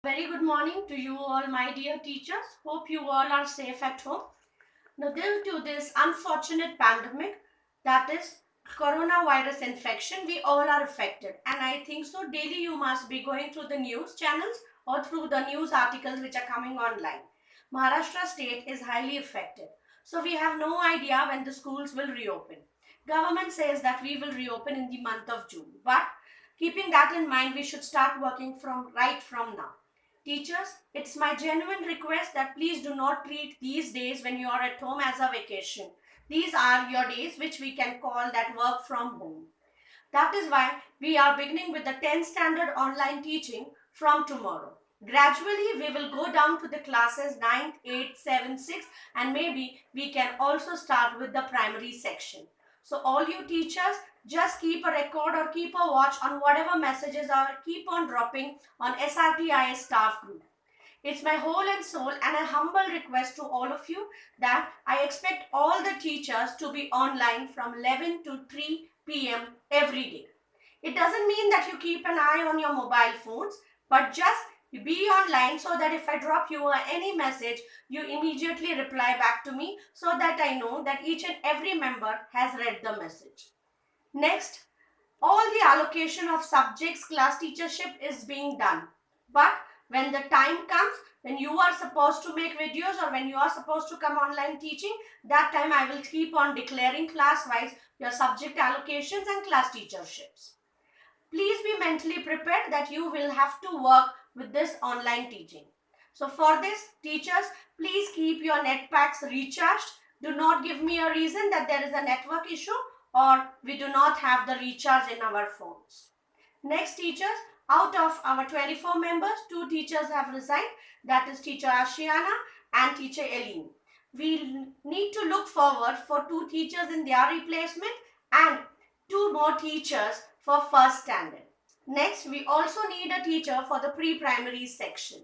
Very good morning to you all, my dear teachers. Hope you all are safe at home. Now, due to this unfortunate pandemic, that is coronavirus infection, we all are affected. And I think so daily you must be going through the news channels or through the news articles which are coming online. Maharashtra state is highly affected. So we have no idea when the schools will reopen. Government says that we will reopen in the month of June. But keeping that in mind, we should start working from now. Teachers, it's my genuine request that please do not treat these days when you are at home as a vacation. These are your days which we can call that work from home. That is why we are beginning with the 10th standard online teaching from tomorrow. Gradually, we will go down to the classes 9th, 8th, 7th, 6th, and maybe we can also start with the primary section. So all you teachers, just keep a record or keep a watch on whatever messages are keep on dropping on SRTIS staff group. It's my whole and soul and a humble request to all of you that I expect all the teachers to be online from 11 to 3 p.m. every day. It doesn't mean that you keep an eye on your mobile phones, but just be online so that if I drop you any message, you immediately reply back to me so that I know that each and every member has read the message. Next, all the allocation of subjects class teachership is being done. But when the time comes, when you are supposed to make videos or when you are supposed to come online teaching, that time I will keep on declaring class-wise your subject allocations and class teacherships. Please be mentally prepared that you will have to work with this online teaching. So for this, teachers, please keep your net packs recharged. Do not give me a reason that there is a network issue or we do not have the recharge in our phones. Next, teachers, out of our 24 members, 2 teachers have resigned. That is teacher Ashiana and teacher Eileen. We need to look forward for 2 teachers in their replacement and 2 more teachers for first standard. Next, we also need a teacher for the pre-primary section.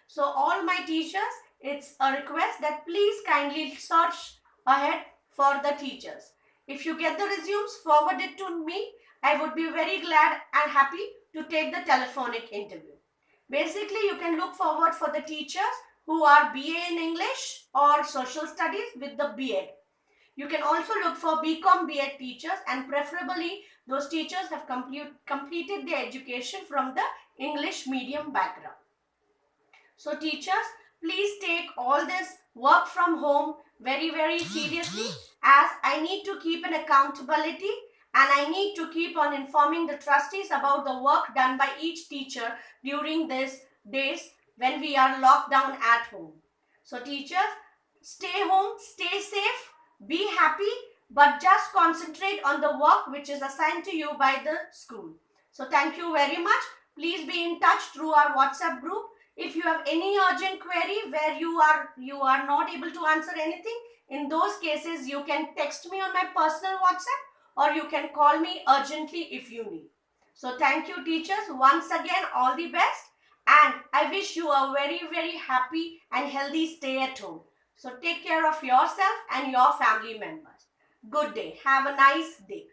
So all my teachers, it's a request that please kindly search ahead for the teachers. If you get the resumes, forward it to me. I would be very glad and happy to take the telephonic interview. Basically, you can look forward for the teachers who are BA in English or Social Studies with the BEd. You can also look for BCom BEd teachers and preferably those teachers have completed their education from the English medium background. So teachers, please take all this work from home very seriously as I need to keep an accountability and I need to keep on informing the trustees about the work done by each teacher during these days when we are locked down at home. So teachers, stay home, stay safe, be happy, but just concentrate on the work which is assigned to you by the school. So thank you very much. Please be in touch through our WhatsApp group. If you have any urgent query where you are not able to answer anything, in those cases you can text me on my personal WhatsApp or you can call me urgently if you need. So thank you teachers. Once again, all the best and I wish you a very happy and healthy stay at home. So take care of yourself and your family members. Good day. Have a nice day.